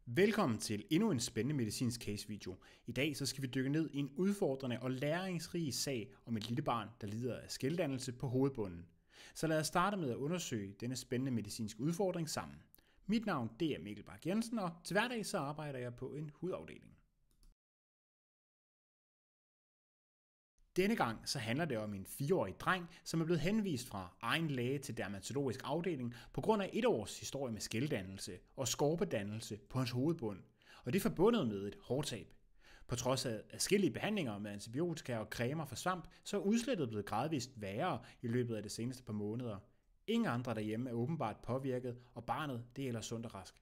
Velkommen til endnu en spændende medicinsk case video. I dag så skal vi dykke ned i en udfordrende og læringsrig sag om et lille barn, der lider af skældannelse på hovedbunden. Så lad os starte med at undersøge denne spændende medicinske udfordring sammen. Mit navn det er Mikkel Bak Jensen, og til hverdag så arbejder jeg på en hudafdeling. Denne gang så handler det om en 4-årig dreng, som er blevet henvist fra egen læge til dermatologisk afdeling på grund af 1 års historie med skældannelse og skorpedannelse på hans hovedbund, og det er forbundet med et hårtab. På trods af adskillige behandlinger med antibiotika og cremer for svamp, så er udslættet blevet gradvist værre i løbet af det seneste par måneder. Ingen andre derhjemme er åbenbart påvirket, og barnet det er ellers sundt og rask.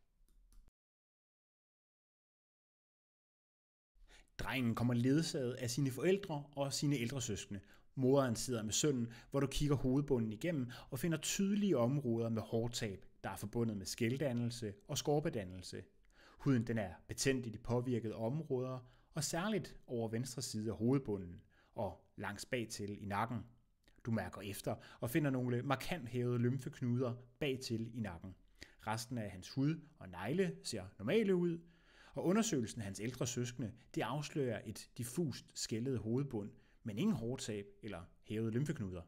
Drengen kommer ledsaget af sine forældre og sine ældre søskende. Moderen sidder med sønnen, hvor du kigger hovedbunden igennem og finder tydelige områder med hårtab, der er forbundet med skældannelse og skorpedannelse. Huden den er betændt i de påvirkede områder, og særligt over venstre side af hovedbunden og langs bagtil i nakken. Du mærker efter og finder nogle markant hævede lymfeknuder bagtil i nakken. Resten af hans hud og negle ser normale ud, og undersøgelsen af hans ældre søskende, det afslører et diffust skællet hovedbund, men ingen hårtab eller hævede lymfeknuder.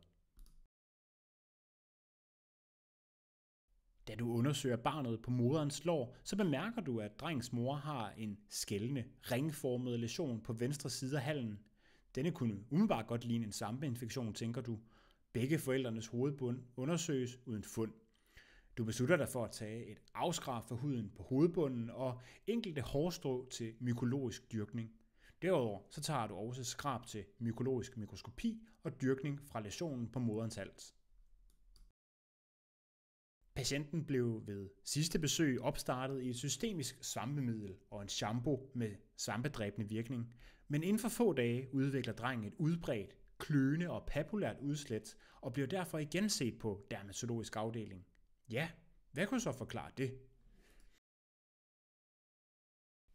Da du undersøger barnet på moderens lår, så bemærker du, at drengens mor har en skældende, ringformet læsion på venstre side af hallen. Denne kunne umiddelbart godt ligne en svampeinfektion, tænker du. Begge forældrenes hovedbund undersøges uden fund. Du beslutter dig for at tage et afskrab for huden på hovedbunden og enkelte hårstrå til mykologisk dyrkning. Derudover så tager du også skrab til mykologisk mikroskopi og dyrkning fra læsionen på moderens hals. Patienten blev ved sidste besøg opstartet i et systemisk svampemiddel og en shampoo med svampedræbende virkning, men inden for få dage udvikler drengen et udbredt, kløende og papulært udslæt og bliver derfor igen set på dermatologisk afdeling. Ja, hvad kunne så forklare det?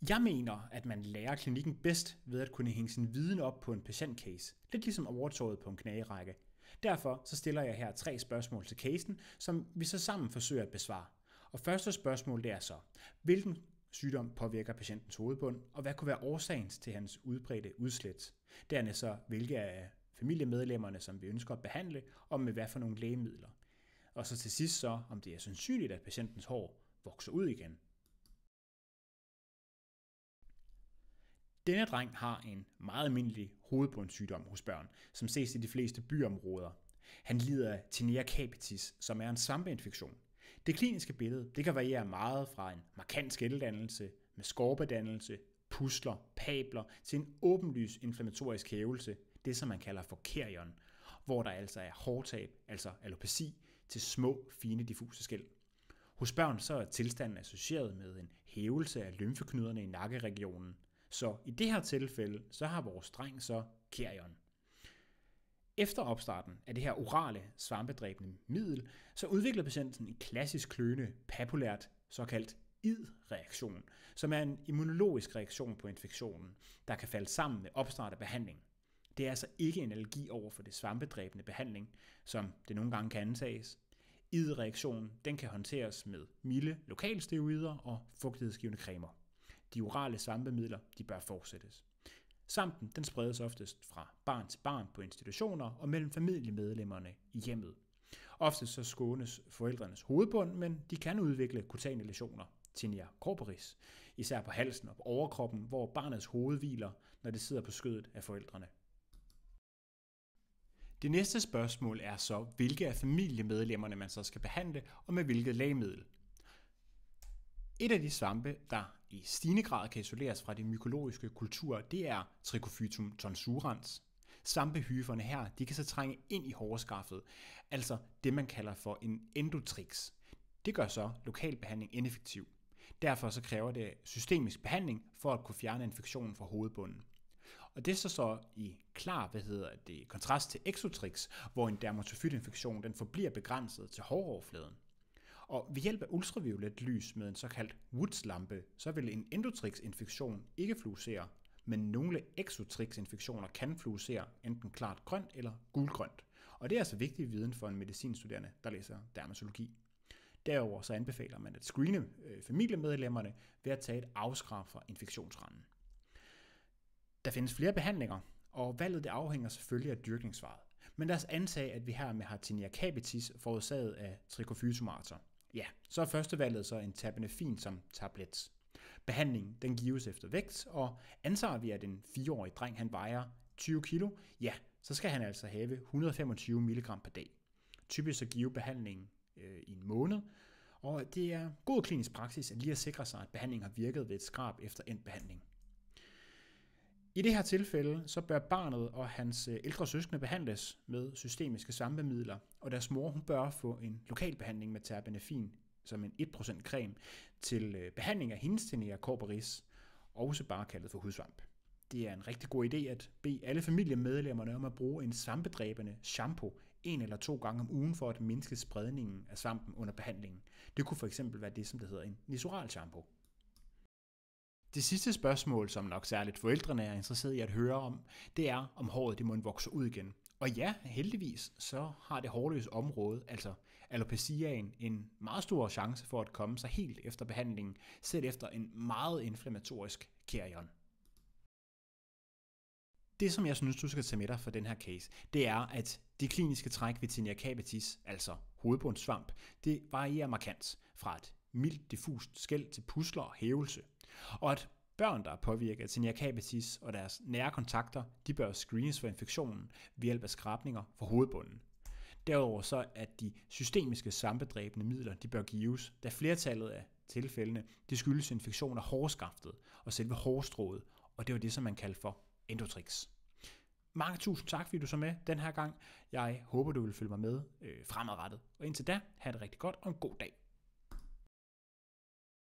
Jeg mener, at man lærer klinikken bedst ved at kunne hænge sin viden op på en patientcase, lidt ligesom overtåget på en knagerække. Derfor så stiller jeg her 3 spørgsmål til casen, som vi så sammen forsøger at besvare. Og første spørgsmål det er så, hvilken sygdom påvirker patientens hovedbund, og hvad kunne være årsagen til hans udbredte udslæt? Dernæst så, hvilke af familiemedlemmerne, som vi ønsker at behandle, og med hvad for nogle lægemidler. Og så til sidst så, om det er sandsynligt, at patientens hår vokser ud igen. Denne dreng har en meget almindelig hovedbundssygdom hos børn, som ses i de fleste byområder. Han lider af tinea capitis, som er en svampeinfektion. Det kliniske billede det kan variere meget fra en markant skældannelse med skorpedannelse, pusler, papler til en åbenlys inflammatorisk hævelse, det som man kalder for kerion, hvor der altså er hårtab, altså alopeci, til små, fine diffuse skæl. Hos børn så er tilstanden associeret med en hævelse af lymfeknuderne i nakkeregionen. Så i det her tilfælde, så har vores dreng så kerion. Efter opstarten af det her orale svampedræbende middel, så udvikler patienten en klassisk kløende, papulært, såkaldt id-reaktion, som er en immunologisk reaktion på infektionen, der kan falde sammen med opstart af behandling. Det er altså ikke en allergi over for det svampedræbende behandling, som det nogle gange kan antages. Id-reaktionen den kan håndteres med milde lokalsteroider og fugtighedsgivende cremer. De orale svampemidler de bør fortsættes. Svampen den spredes oftest fra barn til barn på institutioner og mellem familiemedlemmerne i hjemmet. Oftest så skånes forældrenes hovedbund, men de kan udvikle kutane læsioner, tinea corporis, især på halsen og på overkroppen, hvor barnets hoved hviler, når det sidder på skødet af forældrene. Det næste spørgsmål er så, hvilke af familiemedlemmerne man så skal behandle, og med hvilket lægemiddel. Et af de svampe, der i stigende grad kan isoleres fra de mykologiske kulturer, det er Trichophytum tonsurans. Svampehyferne her, de kan så trænge ind i hårskaffet, altså det man kalder for en endotrix. Det gør så lokal behandling ineffektiv. Derfor så kræver det systemisk behandling for at kunne fjerne infektionen fra hovedbunden. Og det er så i klar kontrast til exotrix, hvor en dermatofytinfektion den forbliver begrænset til håroverfladen. Og ved hjælp af ultraviolet lys med en såkaldt Woods-lampe, så vil en endotrix-infektion ikke fluorescere, men nogle exotrix-infektioner kan fluorescere enten klart grønt eller gulgrønt. Og det er altså vigtig viden for en medicinstuderende, der læser dermatologi. Derudover så anbefaler man at screene familiemedlemmerne ved at tage et afskrab fra infektionsranden. Der findes flere behandlinger, og valget det afhænger selvfølgelig af dyrkningssvaret. Men lad os antage, at vi hermed har Tinea capitis forårsaget af Trichophytomater. Ja, så er førstevalget så en terbinafin som tablet. Behandlingen den gives efter vægt, og antager vi, at en 4-årig dreng han vejer 20 kilo, ja, så skal han altså have 125 mg per dag. Typisk så give behandlingen i en måned, og det er god klinisk praksis at lige at sikre sig, at behandlingen har virket ved et skrab efter endt behandling. I det her tilfælde så bør barnet og hans ældre søskende behandles med systemiske svampemidler, og deres mor hun bør få en lokal behandling med terbinafin som en 1% creme til behandling af hendes Tinea corporis, også bare kaldet for hudsvamp. Det er en rigtig god idé at bede alle familiemedlemmerne om at bruge en svampedræbende shampoo 1 eller 2 gange om ugen for at mindske spredningen af svampen under behandlingen. Det kunne for eksempel være det, som det hedder en Nizoral shampoo. Det sidste spørgsmål, som nok særligt forældrene er interesseret i at høre om, det er, om håret det må vokse ud igen. Og ja, heldigvis, så har det hårløse område, altså alopeciaen, en meget stor chance for at komme sig helt efter behandlingen, selv efter en meget inflammatorisk kerion. Det, som jeg synes, du skal tage med dig for den her case, det er, at de kliniske træk ved Tinea capitis, altså hovedbundsvamp, det varierer markant fra et mildt diffust skæld til pusler og hævelse. Og at børn, der er påvirket af Tinea capitis og deres nære kontakter, de bør screenes for infektionen ved hjælp af skrabninger for hovedbunden. Derudover så, at de systemiske svampedræbende midler, de bør gives, da flertallet af tilfældene, de skyldes infektion af hårskaftet og selve hårstrået, og det var det, som man kalder for endotrix. Mange tusind tak, fordi du så med den her gang. Jeg håber, du vil følge mig med fremadrettet. Og indtil da, have det rigtig godt og en god dag.